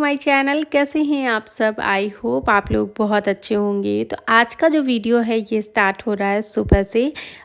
My channel. कैसे हैं आप सब? आई होप आप लोग बहुत अच्छे होंगे। तो आज का जो वीडियो है ये स्टार्ट हो रहा है सुबह से।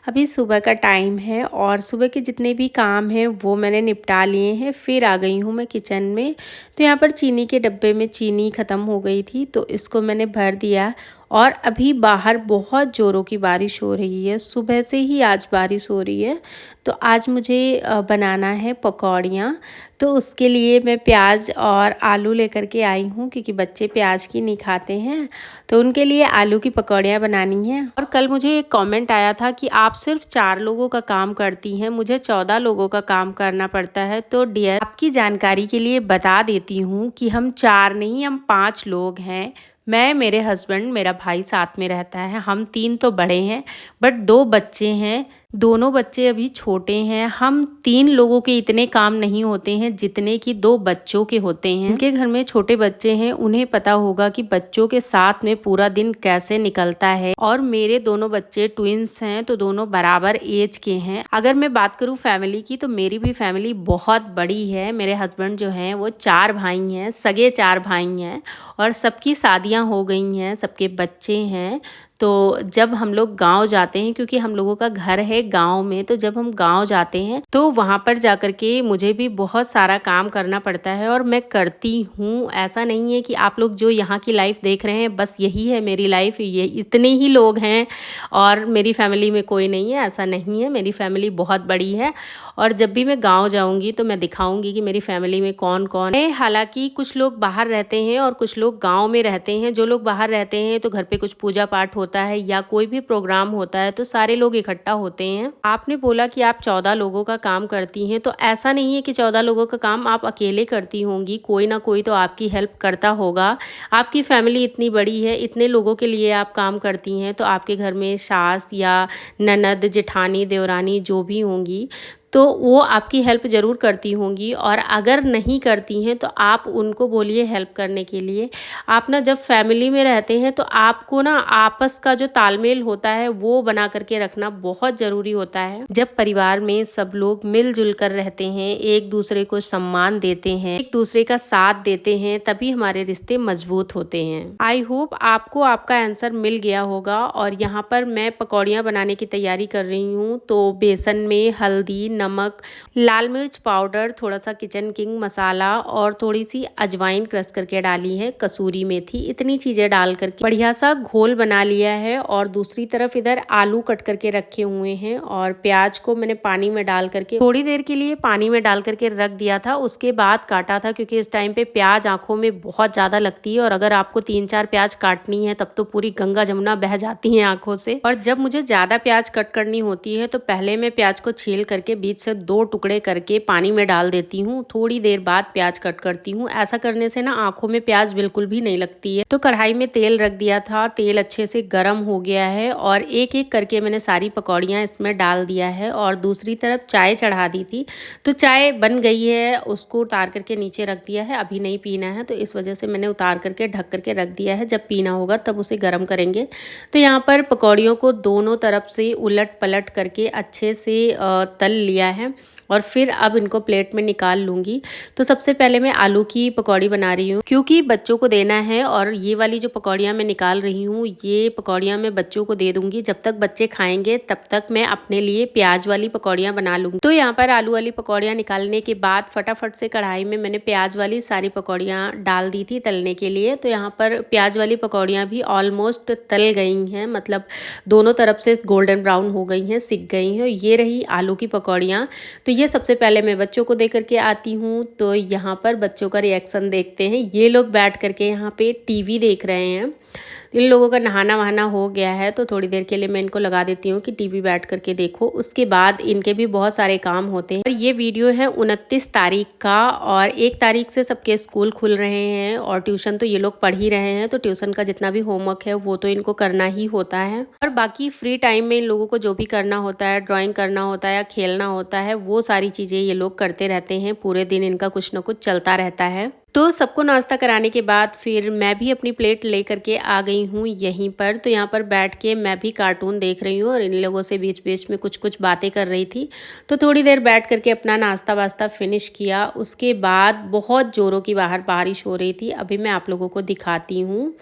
अभी सुबह का टाइम है और सुबह के जितने भी काम हैं वो मैंने निपटा लिए हैं। फिर आ गई हूँ मैं किचन में। तो यहाँ पर चीनी के डब्बे में चीनी ख़त्म हो गई थी तो इसको मैंने भर दिया। और अभी बाहर बहुत ज़ोरों की बारिश हो रही है। सुबह से ही आज बारिश हो रही है। तो आज मुझे बनाना है पकौड़ियाँ। तो उसके लिए मैं प्याज और आलू लेकर के आई हूँ क्योंकि बच्चे प्याज की नहीं खाते हैं। तो उनके लिए आलू की पकौड़ियाँ बनानी हैं। और कल मुझे एक कमेंट आया था कि आप सिर्फ 4 लोगों का काम करती हैं, मुझे 14 लोगों का काम करना पड़ता है। तो डियर, आपकी जानकारी के लिए बता देती हूँ कि हम 4 नहीं, हम 5 लोग हैं। मैं, मेरे हस्बैंड, मेरा भाई साथ में रहता है। हम 3 तो बड़े हैं बट 2 बच्चे हैं। दोनों बच्चे अभी छोटे हैं। हम 3 लोगों के इतने काम नहीं होते हैं जितने कि 2 बच्चों के होते हैं। उनके घर में छोटे बच्चे हैं, उन्हें पता होगा कि बच्चों के साथ में पूरा दिन कैसे निकलता है। और मेरे दोनों बच्चे ट्विंस हैं तो दोनों बराबर एज के हैं। अगर मैं बात करूँ फैमिली की तो मेरी भी फैमिली बहुत बड़ी है। मेरे हस्बैंड जो हैं वो 4 भाई हैं, सगे 4 भाई हैं और सबकी शादियाँ हो गई हैं, सबके बच्चे हैं। तो जब हम लोग गांव जाते हैं, क्योंकि हम लोगों का घर है गांव में, तो जब हम गांव जाते हैं तो वहां पर जाकर के मुझे भी बहुत सारा काम करना पड़ता है और मैं करती हूँ। ऐसा नहीं है कि आप लोग जो यहाँ की लाइफ देख रहे हैं बस यही है मेरी लाइफ, ये इतने ही लोग हैं और मेरी फैमिली में कोई नहीं है, ऐसा नहीं है। मेरी फैमिली बहुत बड़ी है और जब भी मैं गाँव जाऊँगी तो मैं दिखाऊँगी कि मेरी फैमिली में कौन कौन है। हालाँकि कुछ लोग बाहर रहते हैं और कुछ लोग गाँव में रहते हैं। जो लोग बाहर रहते हैं तो घर पे कुछ पूजा पाठ होता है या कोई भी प्रोग्राम होता है तो सारे लोग इकट्ठा होते हैं। आपने बोला कि आप 14 लोगों का काम करती हैं, तो ऐसा नहीं है कि 14 लोगों का काम आप अकेले करती होंगी। कोई ना कोई तो आपकी हेल्प करता होगा। आपकी फैमिली इतनी बड़ी है, इतने लोगों के लिए आप काम करती हैं तो आपके घर में सास या ननद, जेठानी, देवरानी जो भी होंगी तो वो आपकी हेल्प ज़रूर करती होंगी। और अगर नहीं करती हैं तो आप उनको बोलिए हेल्प करने के लिए। आप ना जब फैमिली में रहते हैं तो आपको ना आपस का जो तालमेल होता है वो बना करके रखना बहुत ज़रूरी होता है। जब परिवार में सब लोग मिलजुल कर रहते हैं, एक दूसरे को सम्मान देते हैं, एक दूसरे का साथ देते हैं, तभी हमारे रिश्ते मजबूत होते हैं। आई होप आपको आपका आंसर मिल गया होगा। और यहाँ पर मैं पकौड़ियाँ बनाने की तैयारी कर रही हूँ। तो बेसन में हल्दी, नमक, लाल मिर्च पाउडर, थोड़ा सा किचन किंग मसाला और थोड़ी सी अजवाइन क्रश करके डाली है, कसूरी मेथी, इतनी चीज़ें डाल करके बढ़िया सा घोल बना लिया है। और दूसरी तरफ इधर आलू कट करके रखे हुए हैं और प्याज को मैंने पानी में डाल करके थोड़ी देर के लिए पानी में डाल करके रख दिया था। उसके बाद काटा था क्योंकि इस टाइम पे प्याज आंखों में बहुत ज़्यादा लगती है और अगर आपको 3-4 प्याज काटनी है तब तो पूरी गंगा जमुना बह जाती है आंखों से। और जब मुझे ज़्यादा प्याज कट करनी होती है तो पहले मैं प्याज को छील करके बीच से 2 टुकड़े करके पानी में डाल देती हूँ। थोड़ी देर बाद प्याज कट करती हूँ। ऐसा करने से ना आंखों में प्याज बिल्कुल भी नहीं लगती है। तो कढ़ाई में तेल रख दिया था, तेल अच्छे से गर्म हो गया है और एक एक करके मैंने सारी पकौड़ियाँ इसमें डाल दिया है। और दूसरी तरफ चाय चढ़ा दी थी तो चाय बन गई है, उसको उतार करके नीचे रख दिया है। अभी नहीं पीना है तो इस वजह से मैंने उतार करके ढक करके रख दिया है। जब पीना होगा तब उसे गर्म करेंगे। तो यहाँ पर पकौड़ियों को दोनों तरफ से उलट पलट करके अच्छे से तल लिया है और फिर अब इनको प्लेट में निकाल लूँगी। तो सबसे पहले मैं आलू की पकौड़ी बना रही हूँ क्योंकि बच्चों को देना है। और ये वाली जो पकौड़ियाँ मैं निकाल रही हूँ ये पकौड़ियाँ मैं बच्चों को दे दूँगी। जब तक बच्चे खाएंगे तब तक मैं अपने लिए प्याज वाली पकौड़ियाँ बना लूँगी। तो यहाँ पर आलू वाली पकौड़ियाँ निकालने के बाद फटाफट से कढ़ाई में मैंने प्याज वाली सारी पकौड़ियाँ डाल दी थी तलने के लिए। तो यहाँ पर प्याज वाली पकौड़ियाँ भी ऑलमोस्ट तल गई हैं, मतलब दोनों तरफ से गोल्डन ब्राउन हो गई हैं, सिक गई हैं। ये रही आलू की पकौड़ियाँ। तो ये सबसे पहले मैं बच्चों को दे करके आती हूँ। तो यहाँ पर बच्चों का रिएक्शन देखते हैं। ये लोग बैठ करके यहाँ पे टीवी देख रहे हैं। इन लोगों का नहाना वहाना हो गया है तो थोड़ी देर के लिए मैं इनको लगा देती हूँ कि टीवी बैठ करके देखो। उसके बाद इनके भी बहुत सारे काम होते हैं। और ये वीडियो है 29 तारीख का और 1 तारीख से सबके स्कूल खुल रहे हैं और ट्यूशन तो ये लोग पढ़ ही रहे हैं। तो ट्यूशन का जितना भी होमवर्क है वो तो इनको करना ही होता है। और बाकी फ्री टाइम में इन लोगों को जो भी करना होता है, ड्राइंग करना होता है या खेलना होता है, वो सारी चीज़ें ये लोग करते रहते हैं। पूरे दिन इनका कुछ ना कुछ चलता रहता है। तो सबको नाश्ता कराने के बाद फिर मैं भी अपनी प्लेट लेकर के आ गई हूँ यहीं पर। तो यहाँ पर बैठ के मैं भी कार्टून देख रही हूँ और इन लोगों से बीच बीच में कुछ कुछ बातें कर रही थी। तो थोड़ी देर बैठ करके अपना नाश्ता वास्ता फिनिश किया। उसके बाद बहुत ज़ोरों की बाहर बारिश हो रही थी। अभी मैं आप लोगों को दिखाती हूँ।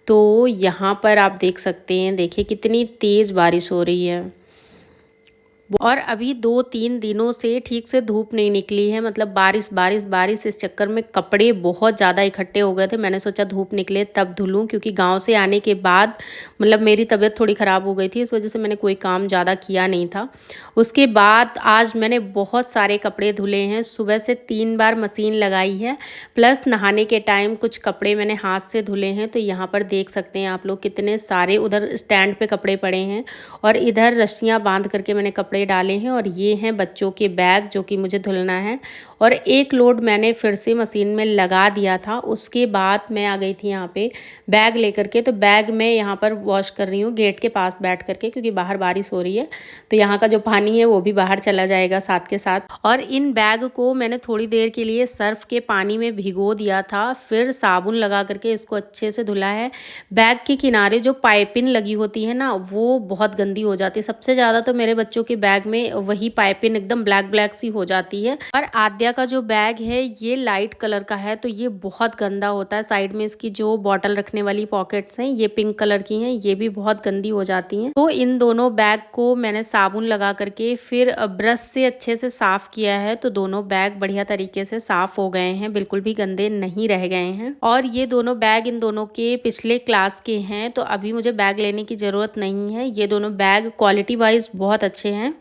तो यहाँ पर आप देख सकते हैं, देखिए कितनी तेज़ बारिश हो रही है। और अभी 2-3 दिनों से ठीक से धूप नहीं निकली है, मतलब बारिश बारिश बारिश। इस चक्कर में कपड़े बहुत ज़्यादा इकट्ठे हो गए थे। मैंने सोचा धूप निकले तब धुलूँ, क्योंकि गांव से आने के बाद मतलब मेरी तबीयत थोड़ी ख़राब हो गई थी, इस वजह से मैंने कोई काम ज़्यादा किया नहीं था। उसके बाद आज मैंने बहुत सारे कपड़े धुले हैं। सुबह से 3 बार मशीन लगाई है, प्लस नहाने के टाइम कुछ कपड़े मैंने हाथ से धुले हैं। तो यहाँ पर देख सकते हैं आप लोग कितने सारे उधर स्टैंड पे कपड़े पड़े हैं और इधर रस्सियाँ बांध करके मैंने कपड़े डाले हैं। और ये हैं बच्चों के बैग जो कि मुझे धुलना है। और एक लोड मैंने फिर से मशीन में लगा दिया था। उसके बाद मैं आ गई थी यहाँ पे बैग लेकर के। तो बैग मैं यहाँ पर वॉश कर रही हूँ गेट के पास बैठ करके, क्योंकि बाहर बारिश हो रही है तो यहाँ का जो पानी है वो भी बाहर चला जाएगा साथ के साथ। और इन बैग को मैंने थोड़ी देर के लिए सर्फ के पानी में भिगो दिया था, फिर साबुन लगा करके इसको अच्छे से धुला है। बैग के किनारे जो पाइपिंग लगी होती है ना, वो बहुत गंदी हो जाती है। सबसे ज़्यादा तो मेरे बच्चों के बैग में वही पाइपिंग एकदम ब्लैक ब्लैक सी हो जाती है। और आद्या का जो बैग है ये लाइट कलर का है, तो ये बहुत गंदा होता है। साइड में इसकी जो बॉटल रखने वाली पॉकेट्स हैं ये पिंक कलर की हैं, ये भी बहुत गंदी हो जाती हैं। तो इन दोनों बैग को मैंने साबुन लगा करके फिर ब्रश से अच्छे से साफ किया है। तो दोनों बैग बढ़िया तरीके से साफ हो गए हैं, बिल्कुल भी गंदे नहीं रह गए हैं। और ये दोनों बैग इन दोनों के पिछले क्लास के हैं, तो अभी मुझे बैग लेने की ज़रूरत नहीं है। ये दोनों बैग क्वालिटी वाइज बहुत अच्छे हैं,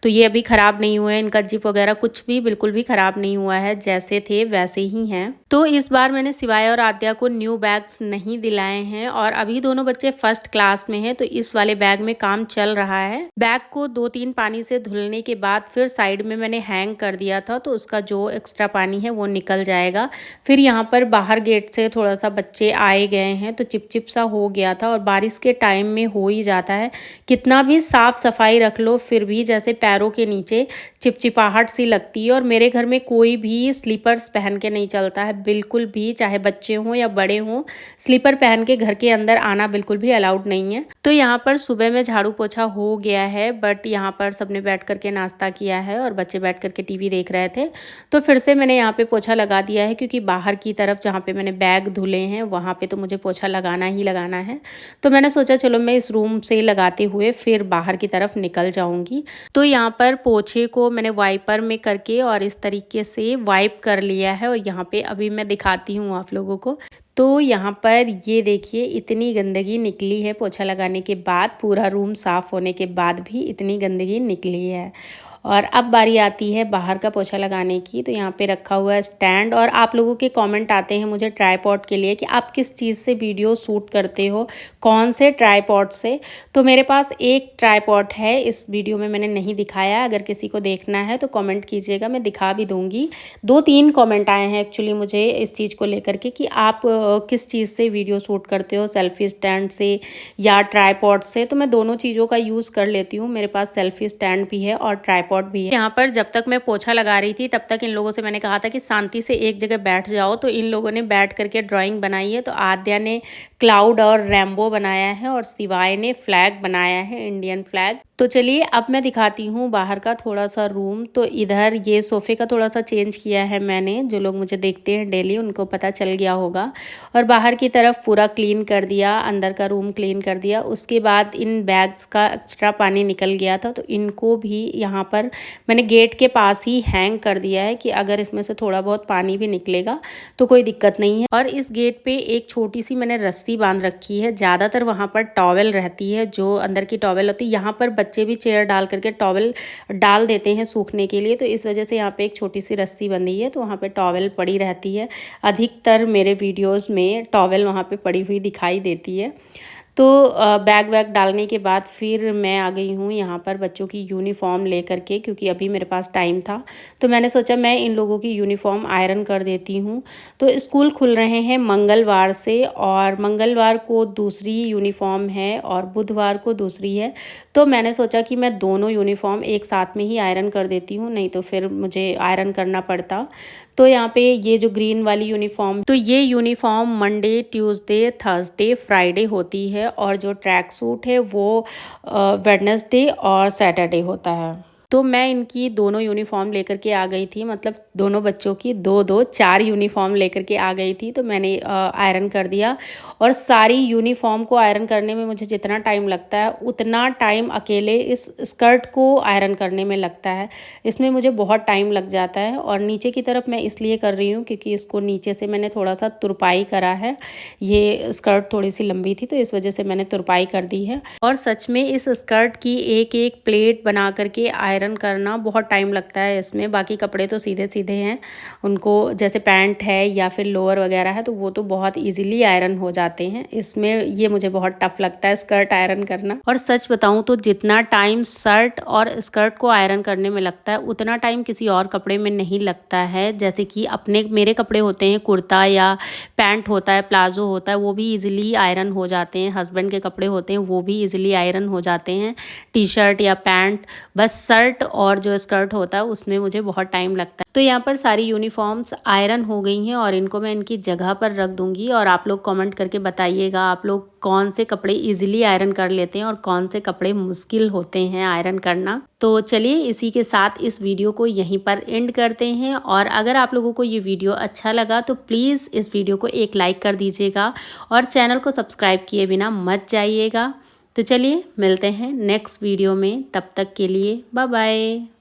तो ये अभी ख़राब नहीं हुए हैं। इनका जिप वगैरह कुछ भी बिल्कुल भी ख़राब नहीं हुआ है, जैसे थे वैसे ही हैं। तो इस बार मैंने शिवाय और आद्या को न्यू बैग्स नहीं दिलाए हैं। और अभी दोनों बच्चे फर्स्ट क्लास में हैं, तो इस वाले बैग में काम चल रहा है। बैग को 2-3 पानी से धुलने के बाद फिर साइड में मैंने हैंग कर दिया था, तो उसका जो एक्स्ट्रा पानी है वो निकल जाएगा। फिर यहाँ पर बाहर गेट से थोड़ा सा बच्चे आए गए हैं, तो चिपचिप सा हो गया था। और बारिश के टाइम में हो ही जाता है, कितना भी साफ सफाई रख लो फिर भी जैसे पैरों के नीचे चिपचिपाहट सी लगती है। और मेरे घर में कोई भी स्लीपर्स पहन के नहीं चलता है, बिल्कुल भी, चाहे बच्चे हों या बड़े हों। स्लीपर पहन के घर के अंदर आना बिल्कुल भी अलाउड नहीं है। तो यहाँ पर सुबह में झाड़ू पोछा हो गया है, बट यहाँ पर सबने बैठ करके नाश्ता किया है और बच्चे बैठ करके टीवी देख रहे थे। तो फिर से मैंने यहाँ पे पोछा लगा दिया है, क्योंकि बाहर की तरफ जहाँ पे मैंने बैग धुले हैं वहाँ पे तो मुझे पोछा लगाना ही लगाना है। तो मैंने सोचा चलो मैं इस रूम से लगाते हुए फिर बाहर की तरफ निकल जाऊंगी। तो यहाँ पर पोछे को मैंने वाइपर में करके और इस तरीके से वाइप कर लिया है। और यहाँ पे अभी मैं दिखाती हूँ आप लोगों को। तो यहाँ पर ये देखिए इतनी गंदगी निकली है पोछा लगाने के बाद, पूरा रूम साफ़ होने के बाद भी इतनी गंदगी निकली है। और अब बारी आती है बाहर का पोछा लगाने की। तो यहाँ पे रखा हुआ है स्टैंड। और आप लोगों के कमेंट आते हैं मुझे ट्राईपॉड के लिए कि आप किस चीज़ से वीडियो शूट करते हो, कौन से ट्राईपॉड से। तो मेरे पास एक ट्राईपॉड है, इस वीडियो में मैंने नहीं दिखाया। अगर किसी को देखना है तो कमेंट कीजिएगा, मैं दिखा भी दूँगी। 2-3 कमेंट आए हैं एक्चुअली मुझे इस चीज़ को लेकर के कि आप किस चीज़ से वीडियो शूट करते हो, सेल्फी स्टैंड से या ट्राईपॉड से। तो मैं दोनों चीज़ों का यूज़ कर लेती हूँ, मेरे पास सेल्फी स्टैंड भी है और ट्राईपॉड भी है। यहाँ पर जब तक मैं पोछा लगा रही थी तब तक इन लोगों से मैंने कहा था कि शांति से एक जगह बैठ जाओ। तो इन लोगों ने बैठ करके ड्राइंग बनाई है। तो आद्या ने क्लाउड और रेम्बो बनाया है और शिवाय ने फ्लैग बनाया है, इंडियन फ्लैग। तो चलिए अब मैं दिखाती हूँ बाहर का थोड़ा सा रूम। तो इधर ये सोफ़े का थोड़ा सा चेंज किया है मैंने, जो लोग मुझे देखते हैं डेली उनको पता चल गया होगा। और बाहर की तरफ पूरा क्लीन कर दिया, अंदर का रूम क्लीन कर दिया। उसके बाद इन बैग्स का एक्स्ट्रा पानी निकल गया था, तो इनको भी यहाँ पर मैंने गेट के पास ही हैंग कर दिया है कि अगर इसमें से थोड़ा बहुत पानी भी निकलेगा तो कोई दिक्कत नहीं है। और इस गेट पे एक छोटी सी मैंने रस्सी बांध रखी है, ज़्यादातर वहाँ पर टॉवेल रहती है, जो अंदर की टॉवेल होती है। यहाँ पर बच्चे भी चेयर डाल करके टॉवेल डाल देते हैं सूखने के लिए, तो इस वजह से यहाँ पे एक छोटी सी रस्सी बंधी है, तो वहाँ पे टॉवेल पड़ी रहती है। अधिकतर मेरे वीडियोस में टॉवेल वहाँ पे पड़ी हुई दिखाई देती है। तो बैग वैग डालने के बाद फिर मैं आ गई हूँ यहाँ पर बच्चों की यूनिफॉर्म लेकर के, क्योंकि अभी मेरे पास टाइम था। तो मैंने सोचा मैं इन लोगों की यूनिफॉर्म आयरन कर देती हूँ। तो स्कूल खुल रहे हैं मंगलवार से, और मंगलवार को दूसरी यूनिफॉर्म है और बुधवार को दूसरी है। तो मैंने सोचा कि मैं दोनों यूनिफॉर्म एक साथ में ही आयरन कर देती हूँ, नहीं तो फिर मुझे आयरन करना पड़ता। तो यहाँ पे ये जो ग्रीन वाली यूनिफॉर्म, तो ये uniform Monday, Tuesday, Thursday, Friday होती है और जो ट्रैक सूट है वो वेडनेसडे और सैटरडे होता है। तो मैं इनकी दोनों यूनिफॉर्म लेकर के आ गई थी, मतलब दोनों बच्चों की दो दो 4 यूनिफॉर्म लेकर के आ गई थी। तो मैंने आयरन कर दिया और सारी यूनिफॉर्म को आयरन करने में मुझे जितना टाइम लगता है उतना टाइम अकेले इस स्कर्ट को आयरन करने में लगता है। इसमें मुझे बहुत टाइम लग जाता है और नीचे की तरफ मैं इसलिए कर रही हूँ क्योंकि इसको नीचे से मैंने थोड़ा सा तुरपाई करा है। ये स्कर्ट थोड़ी सी लंबी थी तो इस वजह से मैंने तुरपाई कर दी है। और सच में इस स्कर्ट की एक एक प्लेट बना करके आयरन करना बहुत टाइम लगता है इसमें। बाकी कपड़े तो सीधे सीधे हैं, उनको जैसे पैंट है या फिर लोअर वगैरह है तो वो तो बहुत इजीली आयरन हो जाते हैं। इसमें ये मुझे बहुत टफ लगता है स्कर्ट आयरन करना। और सच बताऊं तो जितना टाइम शर्ट और स्कर्ट को आयरन करने में लगता है उतना टाइम किसी और कपड़े में नहीं लगता है। जैसे कि मेरे कपड़े होते हैं, कुर्ता या पैंट होता है, प्लाजो होता है, वो भी इजीली आयरन हो जाते हैं। हस्बैंड के कपड़े होते हैं वो भी इजीली आयरन हो जाते हैं, टी शर्ट या पैंट। बस शर्ट और जो स्कर्ट होता है उसमें मुझे बहुत टाइम लगता है। तो यहाँ पर सारी यूनिफॉर्म्स आयरन हो गई हैं और इनको मैं इनकी जगह पर रख दूंगी। और आप लोग कमेंट करके बताइएगा आप लोग कौन से कपड़े इजीली आयरन कर लेते हैं और कौन से कपड़े मुश्किल होते हैं आयरन करना। तो चलिए इसी के साथ इस वीडियो को यहीं पर एंड करते हैं। और अगर आप लोगों को ये वीडियो अच्छा लगा तो प्लीज़ इस वीडियो को एक लाइक कर दीजिएगा और चैनल को सब्सक्राइब किए बिना मत जाइएगा। तो चलिए मिलते हैं नेक्स्ट वीडियो में, तब तक के लिए बाय बाय।